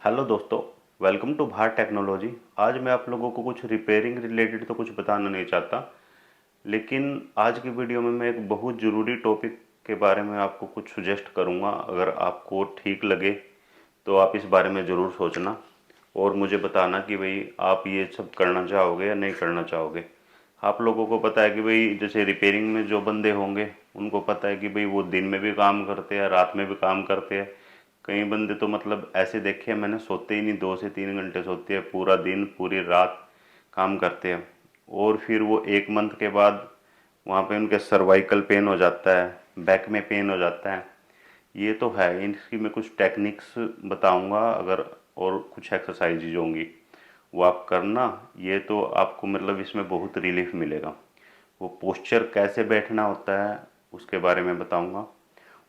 Hello दोस्तों, welcome to Bharat technology. आज मैं आप लोगों को कुछ रिपेयरिंग रिलेटेड तो कुछ बताना नहीं चाहता, लेकिन आज की वीडियो में मैं एक बहुत ज़रूरी टॉपिक के बारे में आपको कुछ सुजेस्ट करूंगा। अगर आपको ठीक लगे तो आप इस बारे में ज़रूर सोचना और मुझे बताना कि भाई आप ये सब करना चाहोगे या नहीं करना चाहोगे। आप लोगों को पता है कि भाई जैसे रिपेयरिंग में जो बंदे होंगे उनको पता है कि भाई वो दिन में भी काम करते हैं, रात में भी काम करते हैं। कई बंदे तो मतलब ऐसे देखे हैं मैंने, सोते ही नहीं, 2 से 3 घंटे सोते हैं, पूरा दिन पूरी रात काम करते हैं। और फिर वो 1 मंथ के बाद वहाँ पे उनके सर्वाइकल पेन हो जाता है, बैक में पेन हो जाता है। ये तो है, इनकी मैं कुछ टेक्निक्स बताऊंगा अगर, और कुछ एक्सरसाइजेज होंगी वो आप करना। ये तो आपको मतलब इसमें बहुत रिलीफ मिलेगा। वो पोस्चर कैसे बैठना होता है उसके बारे में बताऊंगा।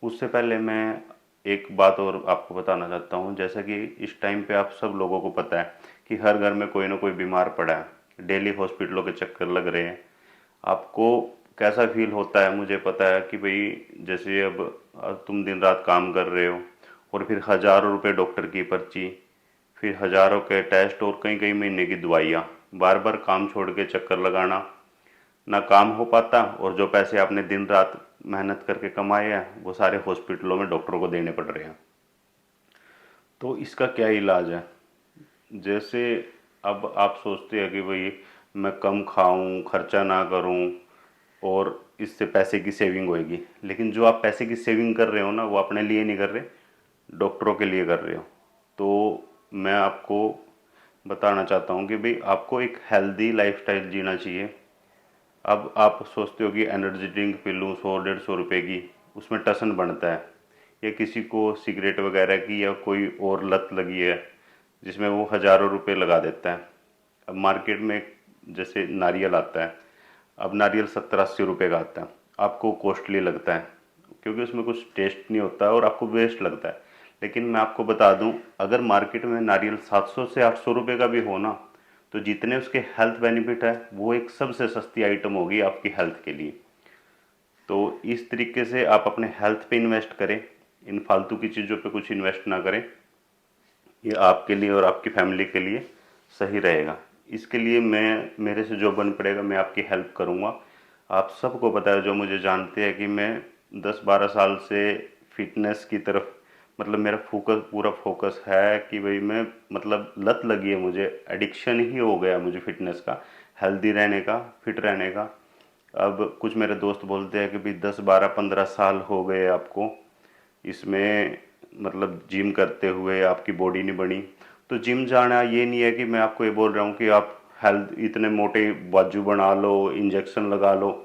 उससे पहले मैं एक बात और आपको बताना चाहता हूँ। जैसा कि इस टाइम पे आप सब लोगों को पता है कि हर घर में कोई ना कोई बीमार पड़ा है, डेली हॉस्पिटलों के चक्कर लग रहे हैं। आपको कैसा फील होता है मुझे पता है कि भाई जैसे अब तुम दिन रात काम कर रहे हो और फिर हज़ारों रुपए डॉक्टर की पर्ची, फिर हज़ारों के टेस्ट और कई कई महीने की दवाइयाँ, बार बार काम छोड़ के चक्कर लगाना, ना काम हो पाता और जो पैसे आपने दिन रात मेहनत करके कमाए हैं वो सारे हॉस्पिटलों में डॉक्टरों को देने पड़ रहे हैं। तो इसका क्या इलाज है? जैसे अब आप सोचते हैं कि भाई मैं कम खाऊं, खर्चा ना करूं और इससे पैसे की सेविंग होएगी, लेकिन जो आप पैसे की सेविंग कर रहे हो ना वो अपने लिए नहीं कर रहे, डॉक्टरों के लिए कर रहे हो। तो मैं आपको बताना चाहता हूँ कि भाई आपको एक हेल्दी लाइफस्टाइल जीना चाहिए। अब आप सोचते हो कि एनर्जी ड्रिंक पी लूँ 100-150 रुपए की, उसमें टसन बनता है, या किसी को सिगरेट वगैरह की या कोई और लत लगी है जिसमें वो हज़ारों रुपए लगा देता है। अब मार्केट में जैसे नारियल आता है, अब नारियल 70-80 रुपए का आता है, आपको कॉस्टली लगता है क्योंकि उसमें कुछ टेस्ट नहीं होता है और आपको वेस्ट लगता है। लेकिन मैं आपको बता दूं, अगर मार्केट में नारियल 700 से 800 रुपए का भी हो ना, तो जितने उसके हेल्थ बेनिफिट है वो एक सबसे सस्ती आइटम होगी आपकी हेल्थ के लिए। तो इस तरीके से आप अपने हेल्थ पे इन्वेस्ट करें, इन फालतू की चीज़ों पे कुछ इन्वेस्ट ना करें। ये आपके लिए और आपकी फैमिली के लिए सही रहेगा। इसके लिए मैं, मेरे से जो बन पड़ेगा मैं आपकी हेल्प करूँगा। आप सबको पता है जो मुझे जानते हैं कि मैं 10-12 साल से फिटनेस की तरफ, मतलब मेरा फोकस, पूरा फोकस है कि भाई मैं, मतलब लत लगी है मुझे, एडिक्शन ही हो गया मुझे फिटनेस का, हेल्दी रहने का, फिट रहने का। अब कुछ मेरे दोस्त बोलते हैं कि भाई 10-12-15 साल हो गए आपको इसमें, मतलब जिम करते हुए आपकी बॉडी नहीं बनी। तो जिम जाना ये नहीं है कि मैं आपको ये बोल रहा हूँ कि आप हेल्थ इतने मोटे बाजू बना लो, इंजेक्शन लगा लो,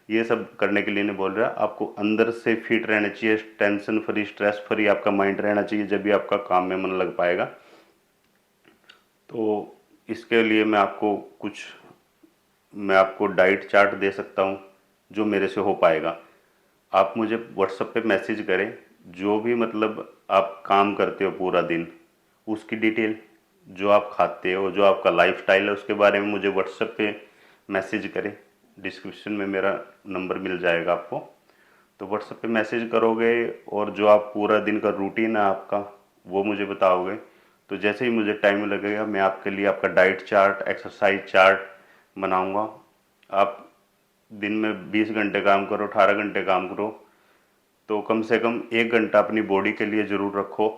ये सब करने के लिए नहीं बोल रहा। आपको अंदर से फिट रहना चाहिए, टेंशन फ्री, स्ट्रेस फ्री आपका माइंड रहना चाहिए, जब भी आपका काम में मन लग पाएगा। तो इसके लिए मैं आपको डाइट चार्ट दे सकता हूँ जो मेरे से हो पाएगा। आप मुझे व्हाट्सएप पे मैसेज करें, जो भी मतलब आप काम करते हो पूरा दिन उसकी डिटेल, जो आप खाते हो, जो आपका लाइफस्टाइल है उसके बारे में मुझे व्हाट्सएप पे मैसेज करें। डिस्क्रिप्शन में मेरा नंबर मिल जाएगा आपको, तो व्हाट्सएप पे मैसेज करोगे और जो आप पूरा दिन का रूटीन है आपका वो मुझे बताओगे। तो जैसे ही मुझे टाइम लगेगा मैं आपके लिए आपका डाइट चार्ट, एक्सरसाइज चार्ट बनाऊंगा। आप दिन में 20 घंटे काम करो, 18 घंटे काम करो, तो कम से कम 1 घंटा अपनी बॉडी के लिए ज़रूर रखो।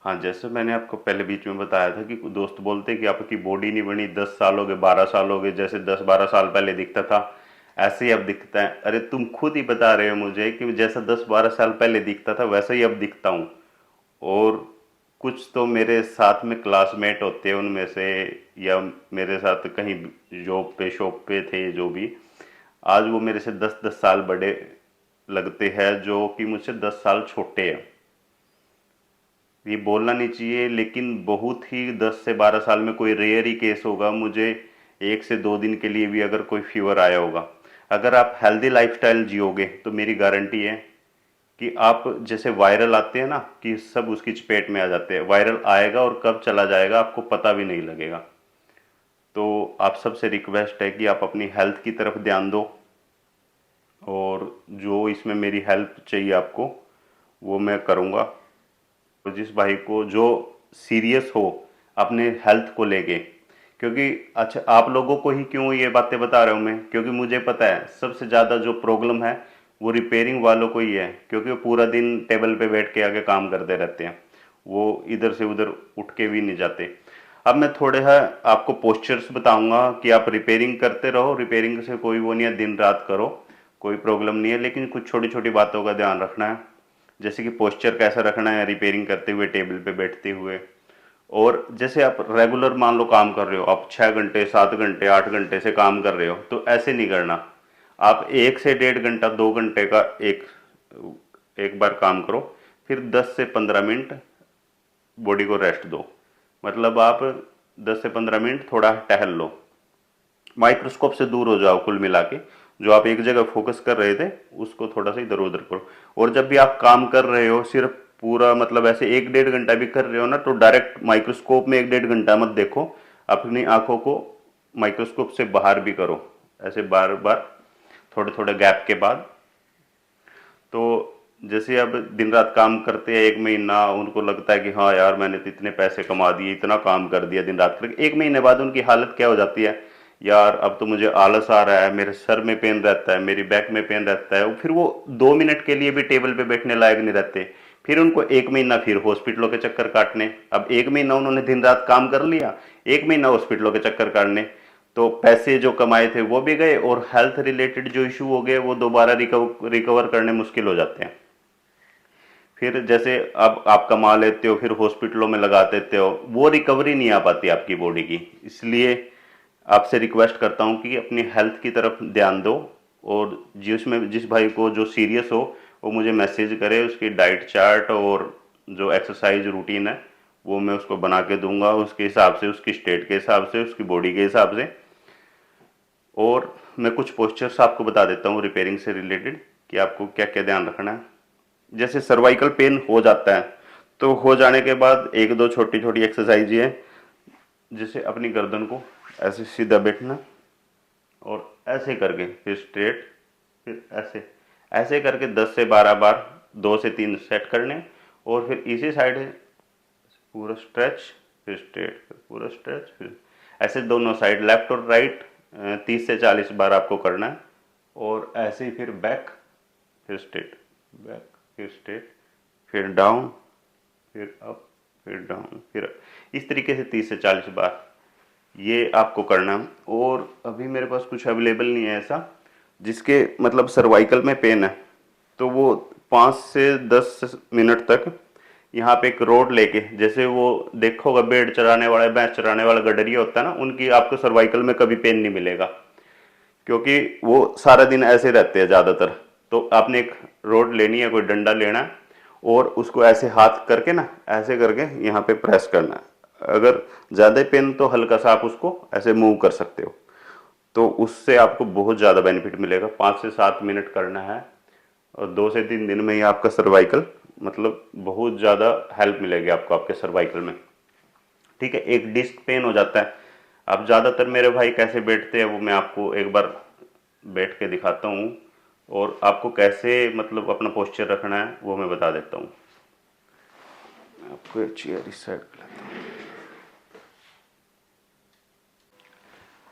हाँ, जैसे मैंने आपको पहले बीच में बताया था कि दोस्त बोलते हैं कि आपकी बॉडी नहीं बनी, 10 साल हो गए, 12 साल हो गए, जैसे 10-12 साल पहले दिखता था ऐसे ही अब दिखता है। अरे तुम खुद ही बता रहे हो मुझे कि जैसा 10-12 साल पहले दिखता था वैसा ही अब दिखता हूँ। और कुछ तो मेरे साथ में क्लासमेट होते हैं उनमें से, या मेरे साथ कहीं जॉब पे शॉप पे थे जो भी, आज वो मेरे से 10-10 साल बड़े लगते हैं, जो कि मुझसे 10 साल छोटे हैं। ये बोलना नहीं चाहिए लेकिन बहुत ही 10 से 12 साल में कोई रेयर ही केस होगा मुझे 1 से 2 दिन के लिए भी अगर कोई फीवर आया होगा। अगर आप हेल्दी लाइफस्टाइल जियोगे तो मेरी गारंटी है कि आप, जैसे वायरल आते हैं ना कि सब उसकी चपेट में आ जाते हैं, वायरल आएगा और कब चला जाएगा आपको पता भी नहीं लगेगा। तो आप सबसे रिक्वेस्ट है कि आप अपनी हेल्थ की तरफ ध्यान दो, और जो इसमें मेरी हेल्प चाहिए आपको वो मैं करूँगा। तो जिस भाई को जो सीरियस हो अपने हेल्थ को लेके। क्योंकि अच्छा, आप लोगों को ही क्यों ये बातें बता रहा हूँ मैं, क्योंकि मुझे पता है सबसे ज़्यादा जो प्रॉब्लम है वो रिपेयरिंग वालों को ही है। क्योंकि वो पूरा दिन टेबल पे बैठ के आगे काम करते रहते हैं, वो इधर से उधर उठ के भी नहीं जाते। अब मैं थोड़े है आपको पोस्चर्स बताऊंगा कि आप रिपेयरिंग करते रहो, रिपेयरिंग से कोई वो नहीं है, दिन रात करो, कोई प्रॉब्लम नहीं है, लेकिन कुछ छोटी छोटी बातों का ध्यान रखना है। जैसे कि पोस्चर कैसा रखना है रिपेयरिंग करते हुए, टेबल पे बैठते हुए। और जैसे आप रेगुलर मान लो काम कर रहे हो, आप 6 घंटे 7 घंटे 8 घंटे से काम कर रहे हो, तो ऐसे नहीं करना। आप 1 से 1.5 घंटा 2 घंटे का एक एक बार काम करो, फिर 10 से 15 मिनट बॉडी को रेस्ट दो। मतलब आप 10 से 15 मिनट थोड़ा टहल लो, माइक्रोस्कोप से दूर हो जाओ। कुल मिला के जो आप एक जगह फोकस कर रहे थे उसको थोड़ा सा इधर उधर करो। और जब भी आप काम कर रहे हो सिर्फ पूरा मतलब ऐसे 1 डेढ़ घंटा भी कर रहे हो ना, तो डायरेक्ट माइक्रोस्कोप में 1 डेढ़ घंटा मत देखो, अपनी आंखों को माइक्रोस्कोप से बाहर भी करो, ऐसे बार बार थोड़े थोड़े गैप के बाद। तो जैसे अब दिन रात काम करते हैं 1 महीना, उनको लगता है कि हाँ यार मैंने तो इतने पैसे कमा दिए, इतना काम कर दिया दिन रात करके। 1 महीने बाद उनकी हालत क्या हो जाती है, यार अब तो मुझे आलस आ रहा है, मेरे सर में पेन रहता है, मेरी बैक में पेन रहता है। फिर वो 2 मिनट के लिए भी टेबल पे बैठने लायक नहीं रहते। फिर उनको 1 महीना फिर हॉस्पिटलों के चक्कर काटने। अब 1 महीना उन्होंने दिन रात काम कर लिया, 1 महीना हॉस्पिटलों के चक्कर काटने, तो पैसे जो कमाए थे वो भी गए, और हेल्थ रिलेटेड जो इशू हो गए वो दोबारा रिकवर करने मुश्किल हो जाते हैं। फिर जैसे अब आप कमा लेते हो, फिर हॉस्पिटलों में लगा देते हो, वो रिकवरी नहीं आ पाती आपकी बॉडी की। इसलिए आपसे रिक्वेस्ट करता हूँ कि अपनी हेल्थ की तरफ ध्यान दो। और जिस भाई को जो सीरियस हो वो मुझे मैसेज करे, उसकी डाइट चार्ट और जो एक्सरसाइज रूटीन है वो मैं उसको बना के दूंगा, उसके हिसाब से, उसकी स्टेट के हिसाब से, उसकी बॉडी के हिसाब से। और मैं कुछ पोस्चर्स आपको बता देता हूँ रिपेयरिंग से रिलेटेड कि आपको क्या क्या ध्यान रखना है। जैसे सर्वाइकल पेन हो जाता है, तो हो जाने के बाद एक दो छोटी छोटी एक्सरसाइज है, जैसे अपनी गर्दन को ऐसे सीधा बैठना और ऐसे करके फिर स्ट्रेट, फिर ऐसे ऐसे करके 10 से 12 बार 2 से 3 सेट करने। और फिर इसी साइड पूरा स्ट्रेच, फिर स्ट्रेट, फिर पूरा स्ट्रेच, फिर ऐसे दोनों साइड लेफ्ट और राइट 30 से 40 बार आपको करना है। और ऐसे ही फिर बैक, फिर स्ट्रेट, बैक, फिर स्ट्रेट, फिर डाउन, फिर अप, फिर डाउन, फिर इस तरीके से 30 से 40 बार ये आपको करना है। और अभी मेरे पास कुछ अवेलेबल नहीं है ऐसा जिसके मतलब सर्वाइकल में पेन है, तो वो 5 से 10 मिनट तक यहाँ पे एक रोड लेके, जैसे वो देखो होगा भेड़ चराने वाला, भैंस चराने वाला गडरिया होता है ना, उनकी आपको सर्वाइकल में कभी पेन नहीं मिलेगा, क्योंकि वो सारा दिन ऐसे रहते हैं ज़्यादातर। तो आपने एक रोड लेनी है, कोई डंडा लेना है, और उसको ऐसे हाथ करके ना, ऐसे करके यहाँ पे प्रेस करना है। अगर ज़्यादा पेन तो हल्का सा आप उसको ऐसे मूव कर सकते हो, तो उससे आपको बहुत ज़्यादा बेनिफिट मिलेगा। 5 से 7 मिनट करना है, और 2 से 3 दिन में ही आपका सर्वाइकल मतलब बहुत ज़्यादा हेल्प मिलेगी आपको आपके सर्वाइकल में। ठीक है, एक डिस्क पेन हो जाता है। अब ज़्यादातर मेरे भाई कैसे बैठते हैं वो मैं आपको एक बार बैठ के दिखाता हूँ, और आपको कैसे मतलब अपना पोस्चर रखना है वो मैं बता देता हूँ। आपको चेयर इस साइड पे लाता हूँ।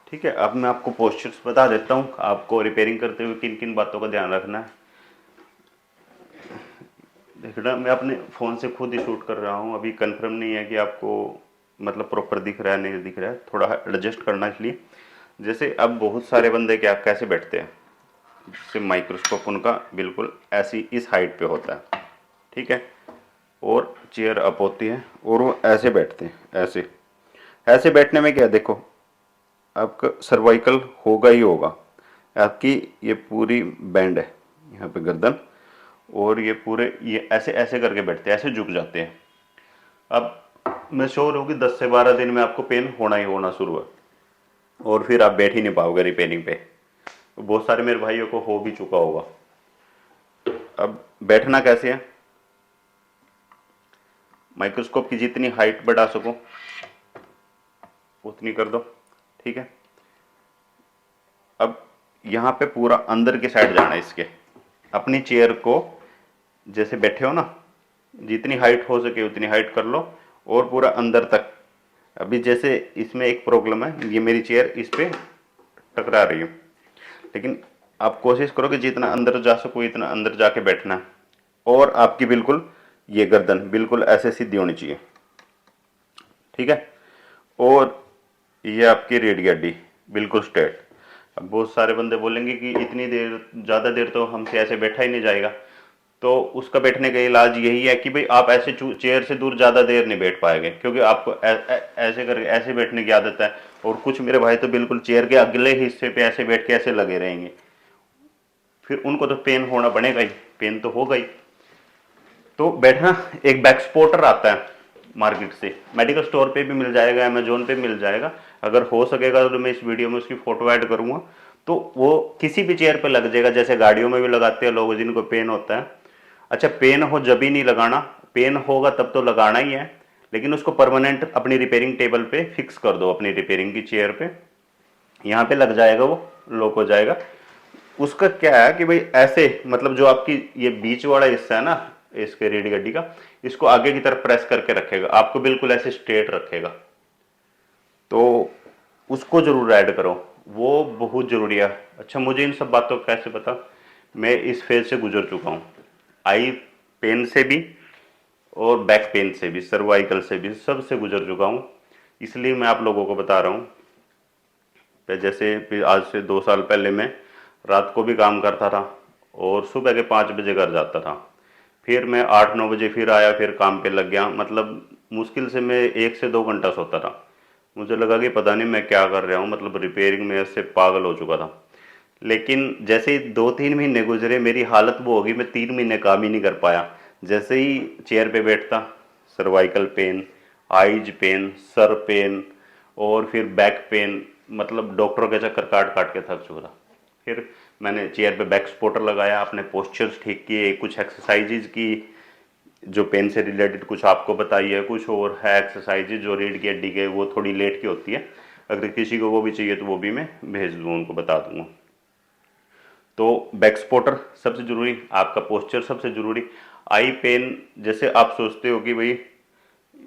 ठीक है, अब मैं आपको पोस्चर्स बता देता हूँ, आपको रिपेयरिंग करते हुए किन किन बातों का ध्यान रखना है। देखना, मैं अपने फ़ोन से खुद ही शूट कर रहा हूँ, अभी कंफर्म नहीं है कि आपको मतलब प्रॉपर दिख रहा है नहीं दिख रहा है, थोड़ा एडजस्ट करना इसलिए। जैसे अब बहुत सारे बंदे क्या कैसे बैठते हैं, जैसे माइक्रोस्कोप उनका बिल्कुल ऐसी इस हाइट पे होता है, ठीक है, और चेयर अप होती है, और वो ऐसे बैठते हैं। ऐसे ऐसे बैठने में क्या देखो, आपका सर्वाइकल होगा ही होगा। आपकी ये पूरी बैंड है यहाँ पे गर्दन, और ये पूरे ये ऐसे ऐसे करके बैठते हैं, ऐसे झुक जाते हैं। अब मैं श्योर हूँ कि 10 से 12 दिन में आपको पेन होना ही होना शुरू है, और फिर आप बैठ ही नहीं पाओगे रिपेयरिंग पे। बहुत सारे मेरे भाइयों को हो भी चुका होगा। अब बैठना कैसे है, माइक्रोस्कोप की जितनी हाइट बढ़ा सको उतनी कर दो, ठीक है। अब यहाँ पे पूरा अंदर की साइड जाना है इसके, अपनी चेयर को जैसे बैठे हो ना, जितनी हाइट हो सके उतनी हाइट कर लो, और पूरा अंदर तक। अभी जैसे इसमें एक प्रॉब्लम है, ये मेरी चेयर इस पे टकरा रही है, लेकिन आप कोशिश करो कि जितना अंदर जा सको इतना अंदर जाके बैठना है। और आपकी बिल्कुल ये गर्दन बिल्कुल ऐसे सीधी होनी चाहिए, ठीक है। और ये आपकी रीढ़ की हड्डी बिल्कुल स्ट्रेट। अब बहुत सारे बंदे बोलेंगे कि इतनी देर, ज़्यादा देर तो हमसे ऐसे बैठा ही नहीं जाएगा। तो उसका बैठने का इलाज यही है कि भाई आप ऐसे चेयर से दूर ज़्यादा देर नहीं बैठ पाएंगे, क्योंकि आपको ऐसे करके ऐसे बैठने की आदत है। और कुछ मेरे भाई तो बिल्कुल चेयर के अगले हिस्से पे ऐसे बैठ के ऐसे लगे रहेंगे, फिर उनको तो पेन होना बनेगा ही, पेन तो होगा ही। तो बैठना, एक बैक सपोर्टर आता है मार्केट से, मेडिकल स्टोर पे भी मिल जाएगा, अमेजोन पे मिल जाएगा। अगर हो सकेगा तो मैं इस वीडियो में उसकी फोटो ऐड करूंगा। तो वो किसी भी चेयर पे लग जाएगा, जैसे गाड़ियों में भी लगाते हैं लोग जिनको पेन होता है। अच्छा, पेन हो जब ही नहीं लगाना, पेन होगा तब तो लगाना ही है, लेकिन उसको परमानेंट अपनी रिपेयरिंग टेबल पे फिक्स कर दो, अपनी रिपेयरिंग की चेयर पे, यहाँ पे लग जाएगा, वो लॉक हो जाएगा। उसका क्या है कि भाई ऐसे, मतलब जो आपकी ये बीच वाला हिस्सा है ना इसके रीढ़ की हड्डी का, इसको आगे की तरफ प्रेस करके रखेगा, आपको बिल्कुल ऐसे स्ट्रेट रखेगा। तो उसको जरूर ऐड करो, वो बहुत जरूरी है। अच्छा, मुझे इन सब बातों का कैसे पता, मैं इस फेज से गुजर चुका हूँ, आई पेन से भी और बैक पेन से भी, सर्वाइकल से भी, सब से गुजर चुका हूँ। इसलिए मैं आप लोगों को बता रहा हूँ। जैसे आज से 2 साल पहले मैं रात को भी काम करता था और सुबह के 5 बजे घर जाता था, फिर मैं 8-9 बजे फिर आया, फिर काम पे लग गया। मतलब मुश्किल से मैं 1 से 2 घंटा सोता था। मुझे लगा कि पता नहीं मैं क्या कर रहा हूँ, मतलब रिपेयरिंग में ऐसे पागल हो चुका था। लेकिन जैसे ही 2-3 महीने गुजरे, मेरी हालत वो होगी, मैं 3 महीने काम ही नहीं कर पाया। जैसे ही चेयर पे बैठता, सर्वाइकल पेन, आइज पेन, सर पेन, और फिर बैक पेन, मतलब डॉक्टरों के चक्कर काट काट के थक चुका था। फिर मैंने चेयर पे बैक सपोर्टर लगाया, अपने पोस्चर्स ठीक किए, कुछ एक्सरसाइजेज की जो पेन से रिलेटेड, कुछ आपको बताई है, कुछ और है एक्सरसाइजेज जो रीढ़ की हड्डी के, वो थोड़ी लेट की होती है। अगर किसी को वो भी चाहिए तो वो भी मैं भेज दूँ, उनको बता दूंगा। तो बैक सपोर्टर सबसे जरूरी, आपका पोस्चर सबसे जरूरी। आई पेन, जैसे आप सोचते हो कि भाई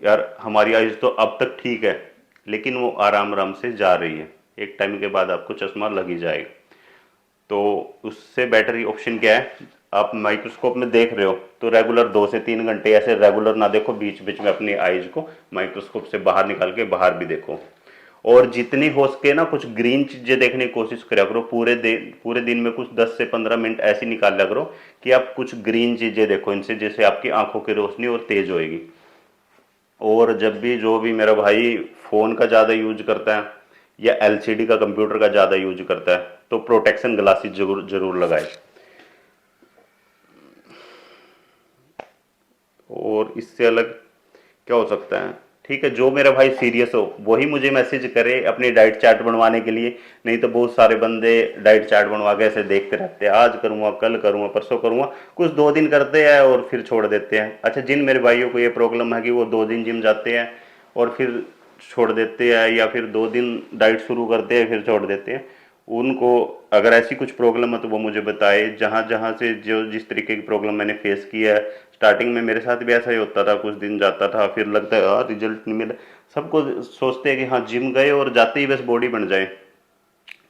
यार हमारी आइज तो अब तक ठीक है, लेकिन वो आराम आराम से जा रही है, एक टाइम के बाद आपको चश्मा लग ही जाएगा। तो उससे बेटर ही ऑप्शन क्या है, आप माइक्रोस्कोप में देख रहे हो तो रेगुलर 2 से 3 घंटे ऐसे रेगुलर ना देखो, बीच बीच में अपनी आइज को माइक्रोस्कोप से बाहर निकाल के बाहर भी देखो। और जितनी हो सके ना कुछ ग्रीन चीजें देखने की कोशिश करा करो, पूरे दिन में कुछ 10 से 15 मिनट ऐसी निकाल लिया करो कि आप कुछ ग्रीन चीजें देखो, इनसे जैसे आपकी आंखों की रोशनी और तेज होएगी। और जब भी जो भी मेरा भाई फोन का ज़्यादा यूज करता है या एलसीडी का, कंप्यूटर का ज़्यादा यूज करता है, तो प्रोटेक्शन ग्लासेस जरूर जरूर लगाए। और इससे अलग क्या हो सकता है, ठीक है, जो मेरा भाई सीरियस हो वही मुझे मैसेज करे अपनी डाइट चार्ट बनवाने के लिए। नहीं तो बहुत सारे बंदे डाइट चार्ट बनवा के ऐसे देखते रहते हैं, आज करूँगा, कल करूँगा, परसों करूँगा, कुछ 2 दिन करते हैं और फिर छोड़ देते हैं। अच्छा, जिन मेरे भाइयों को ये प्रॉब्लम है कि वो 2 दिन जिम जाते हैं और फिर छोड़ देते हैं, या फिर 2 दिन डाइट शुरू करते हैं फिर छोड़ देते हैं, उनको अगर ऐसी कुछ प्रॉब्लम है तो वो मुझे बताए। जहाँ जहाँ से जो जिस तरीके की प्रॉब्लम मैंने फेस किया है, स्टार्टिंग में मेरे साथ भी ऐसा ही होता था, कुछ दिन जाता था फिर लगता है यार रिजल्ट नहीं मिला। सबको सोचते हैं कि हाँ जिम गए और जाते ही बस बॉडी बन जाए,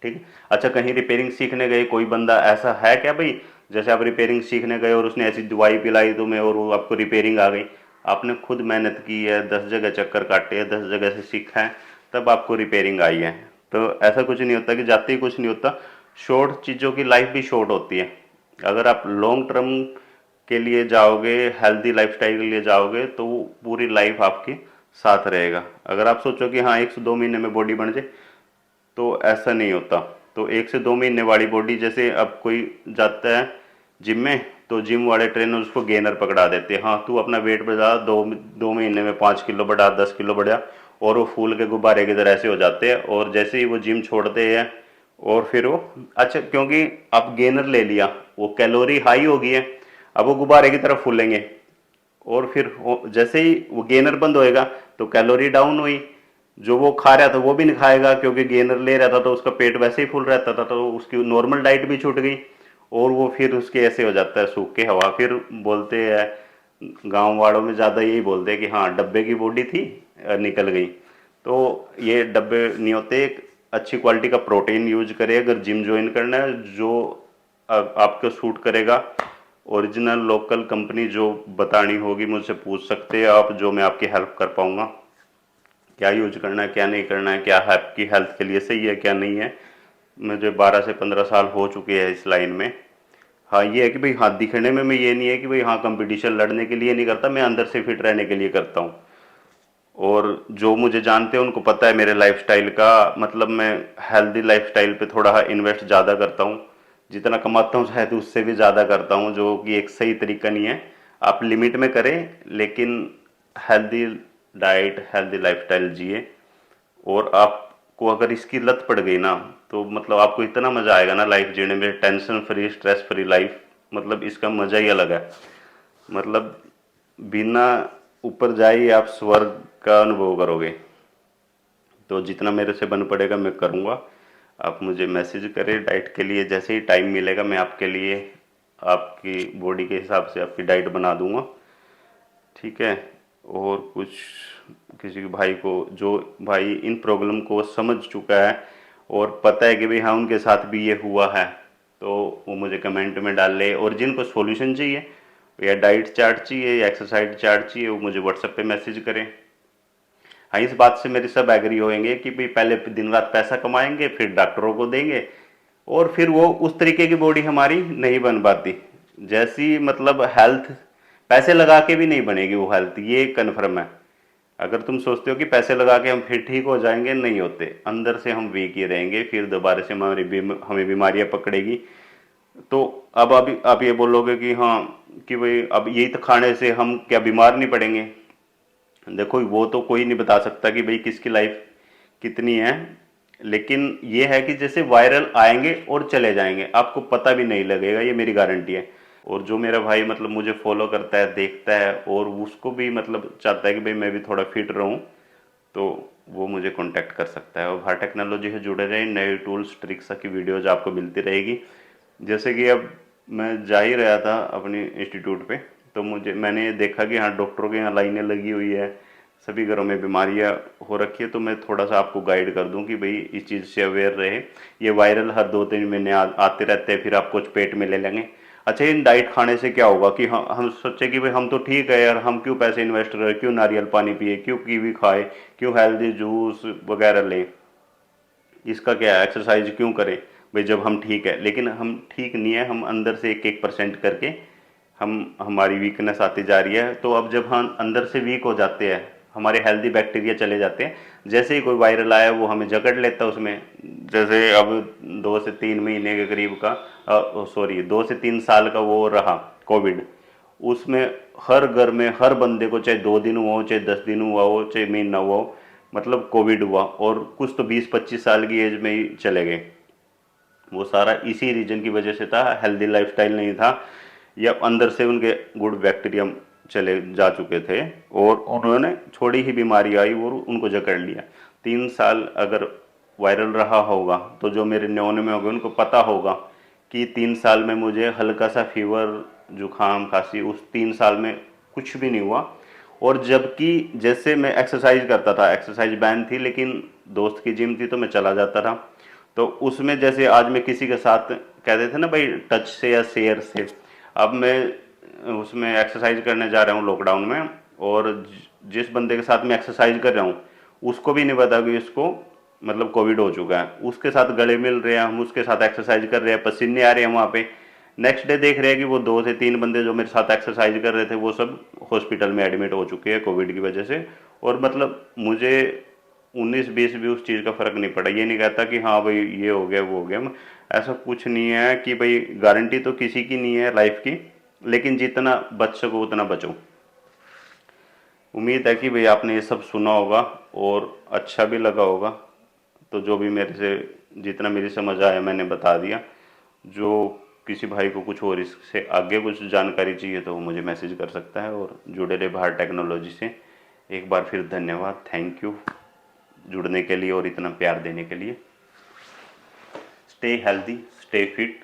ठीक है। अच्छा, कहीं रिपेयरिंग सीखने गए, कोई बंदा ऐसा है क्या भाई, जैसे आप रिपेयरिंग सीखने गए और उसने ऐसी दवाई पिलाई तुम्हें और वो आपको रिपेयरिंग आ गई, आपने खुद मेहनत की है, 10 जगह चक्कर काटे हैं, 10 जगह से सीखा है, तब आपको रिपेयरिंग आई है। तो ऐसा कुछ नहीं होता कि जाते ही कुछ नहीं होता। शॉर्ट चीज़ों की लाइफ भी शॉर्ट होती है। अगर आप लॉन्ग टर्म के लिए जाओगे, हेल्दी लाइफस्टाइल के लिए जाओगे, तो वो पूरी लाइफ आपके साथ रहेगा। अगर आप सोचो कि हाँ 1 से 2 महीने में बॉडी बन जाए, तो ऐसा नहीं होता। तो 1 से 2 महीने वाली बॉडी, जैसे अब कोई जाता है जिम में तो जिम वाले ट्रेनर उसको गेनर पकड़ा देते हैं, हाँ तू अपना वेट बढ़ा, 2 महीने में 5 किलो बढ़ा, 10 किलो बढ़ा, और वो फूल के गुब्बारे की तरह ऐसे हो जाते हैं। और जैसे ही वो जिम छोड़ते हैं और फिर वो, अच्छा क्योंकि आप गेनर ले लिया, वो कैलोरी हाई हो गई है, अब वो गुब्बारे की तरफ फूलेंगे। और फिर जैसे ही वो गेनर बंद होएगा तो कैलोरी डाउन हुई, जो वो खा रहा था वो भी नहीं खाएगा, क्योंकि गेनर ले रहा था तो उसका पेट वैसे ही फुल रहता था, तो उसकी नॉर्मल डाइट भी छूट गई। और वो फिर उसके ऐसे हो जाता है सूख के हवा, फिर बोलते हैं गांव वालों में ज़्यादा यही बोलते हैं कि हाँ डब्बे की बॉडी थी निकल गई। तो ये डब्बे नहीं होते, एक अच्छी क्वालिटी का प्रोटीन यूज करें अगर जिम ज्वाइन करना है, जो आपको सूट करेगा। ओरिजिनल लोकल कंपनी जो बतानी होगी मुझसे पूछ सकते हैं आप, जो मैं आपकी हेल्प कर पाऊंगा। क्या यूज करना है, क्या नहीं करना है, क्या है आपकी हेल्थ के लिए सही है, क्या नहीं है। मुझे 12 से 15 साल हो चुके हैं इस लाइन में। हाँ ये है कि भाई हाँ दिखने में मैं ये नहीं है कि भाई हाँ कंपटीशन लड़ने के लिए नहीं करता, मैं अंदर से फिट रहने के लिए करता हूँ। और जो मुझे जानते हैं उनको पता है मेरे लाइफस्टाइल का, मतलब मैं हेल्दी लाइफस्टाइल पे थोड़ा इन्वेस्ट ज़्यादा करता हूँ। जितना कमाता हूँ शायद उससे भी ज़्यादा करता हूँ, जो कि एक सही तरीका नहीं है। आप लिमिट में करें लेकिन हेल्दी डाइट हेल्दी लाइफस्टाइल जिए। और आपको अगर इसकी लत पड़ गई ना, तो मतलब आपको इतना मजा आएगा ना लाइफ जीने में, tension free stress free life, मतलब इसका मजा ही अलग है। मतलब बिना ऊपर जाए ही आप स्वर्ग का अनुभव करोगे। तो जितना मेरे से बन पड़ेगा मैं करूँगा। आप मुझे मैसेज करें डाइट के लिए, जैसे ही टाइम मिलेगा मैं आपके लिए आपकी बॉडी के हिसाब से आपकी डाइट बना दूंगा, ठीक है। और कुछ किसी के भाई को, जो भाई इन प्रॉब्लम को समझ चुका है और पता है कि भाई हाँ उनके साथ भी ये हुआ है, तो वो मुझे कमेंट में डाल ले। और जिनको सॉल्यूशन चाहिए या डाइट चार्ट चाहिए या एक्सरसाइज चार्ट चाहिए, वो मुझे व्हाट्सएप पे मैसेज करें। हाँ इस बात से मेरे सब एग्री होंगे कि भाई पहले दिन रात पैसा कमाएंगे फिर डॉक्टरों को देंगे, और फिर वो उस तरीके की बॉडी हमारी नहीं बन पाती जैसी, मतलब हेल्थ पैसे लगा के भी नहीं बनेगी वो हेल्थ, ये कन्फर्म है। अगर तुम सोचते हो कि पैसे लगा के हम फिर ठीक हो जाएंगे, नहीं होते, अंदर से हम वीक ही रहेंगे, फिर दोबारा से हमें बीमारियां पकड़ेगी। तो अब अभी आप ये बोलोगे कि हाँ कि भाई अब यही तो खाने से हम क्या बीमार नहीं पड़ेंगे। देखो वो तो कोई नहीं बता सकता कि भाई किसकी लाइफ कितनी है, लेकिन ये है कि जैसे वायरल आएंगे और चले जाएंगे, आपको पता भी नहीं लगेगा, ये मेरी गारंटी है। और जो मेरा भाई मतलब मुझे फॉलो करता है देखता है और उसको भी मतलब चाहता है कि भाई मैं भी थोड़ा फिट रहूं, तो वो मुझे कांटेक्ट कर सकता है। और भार टेक्नोलॉजी से जुड़े रहे, नए टूल्स ट्रिक्स की वीडियोज आपको मिलती रहेगी। जैसे कि अब मैं जा ही रहा था अपनी इंस्टीट्यूट पे, तो मैंने देखा कि हाँ डॉक्टरों के यहाँ लाइनें लगी हुई है, सभी घरों में बीमारियां हो रखी है। तो मैं थोड़ा सा आपको गाइड कर दूं कि भाई इस चीज़ से अवेयर रहे। ये वायरल हर 2-3 महीने आते रहते हैं, फिर आप कुछ पेट में ले लेंगे। अच्छा इन डाइट खाने से क्या होगा कि हम सोचे कि भाई हम तो ठीक है यार, हम क्यों पैसे इन्वेस्ट करें, क्यों नारियल पानी पिए, क्यों कीवी खाए, क्यों हेल्दी जूस वगैरह लें, इसका क्या है, एक्सरसाइज क्यों करें भाई जब हम ठीक है। लेकिन हम ठीक नहीं है, हम अंदर से 1-1% करके हम हमारी वीकनेस आती जा रही है। तो अब जब हम अंदर से वीक हो जाते हैं, हमारे हेल्दी बैक्टीरिया चले जाते हैं, जैसे ही कोई वायरल आया वो हमें जकड़ लेता है उसमें। जैसे अब 2 से 3 महीने के करीब का, सॉरी 2 से 3 साल का वो रहा कोविड, उसमें हर घर में हर बंदे को चाहे 2 दिन हुआ हो, चाहे 10 दिन हुआ हो, चाहे महीना हुआ हो, मतलब कोविड हुआ। और कुछ तो 20-25 साल की एज में ही चले गए। वो सारा इसी रीजन की वजह से था, हेल्दी लाइफस्टाइल नहीं था, या अंदर से उनके गुड बैक्टीरिया चले जा चुके थे और उन्होंने छोड़ी ही बीमारी आई और उनको जकड़ लिया। 3 साल अगर वायरल रहा होगा तो जो मेरे न्योने में होंगे उनको पता होगा कि 3 साल में मुझे हल्का सा फीवर जुकाम खांसी, उस 3 साल में कुछ भी नहीं हुआ। और जबकि जैसे मैं एक्सरसाइज करता था, एक्सरसाइज बैन थी लेकिन दोस्त की जिम थी तो मैं चला जाता था। तो उसमें जैसे आज मैं किसी के साथ कहते थे ना भाई टच से या शेयर से, अब मैं उसमें एक्सरसाइज करने जा रहा हूँ लॉकडाउन में, और जिस बंदे के साथ मैं एक्सरसाइज कर रहा हूँ उसको भी नहीं पता कि इसको मतलब कोविड हो चुका है। उसके साथ गले मिल रहे हैं, हम उसके साथ एक्सरसाइज कर रहे हैं, पसीने आ रहे हैं वहाँ पे। नेक्स्ट डे देख रहे हैं कि वो 2 से 3 बंदे जो मेरे साथ एक्सरसाइज कर रहे थे वो सब हॉस्पिटल में एडमिट हो चुके हैं कोविड की वजह से। और मतलब मुझे 19-20 भी उस चीज़ का फर्क नहीं पड़ा। ये नहीं कहता कि हाँ भाई ये हो गया वो हो गया, ऐसा कुछ नहीं है कि भाई गारंटी तो किसी की नहीं है लाइफ की, लेकिन जितना बच सको उतना बचो। उम्मीद है कि भाई आपने ये सब सुना होगा और अच्छा भी लगा होगा। तो जो भी मेरे से जितना मेरी समझ आया मैंने बता दिया। जो किसी भाई को कुछ और इससे आगे कुछ जानकारी चाहिए तो वो मुझे मैसेज कर सकता है। और जुड़े रहे भार टेक्नोलॉजी से। एक बार फिर धन्यवाद, थैंक यू जुड़ने के लिए और इतना प्यार देने के लिए। Stay healthy, stay fit,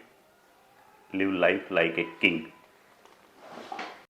live life like a king.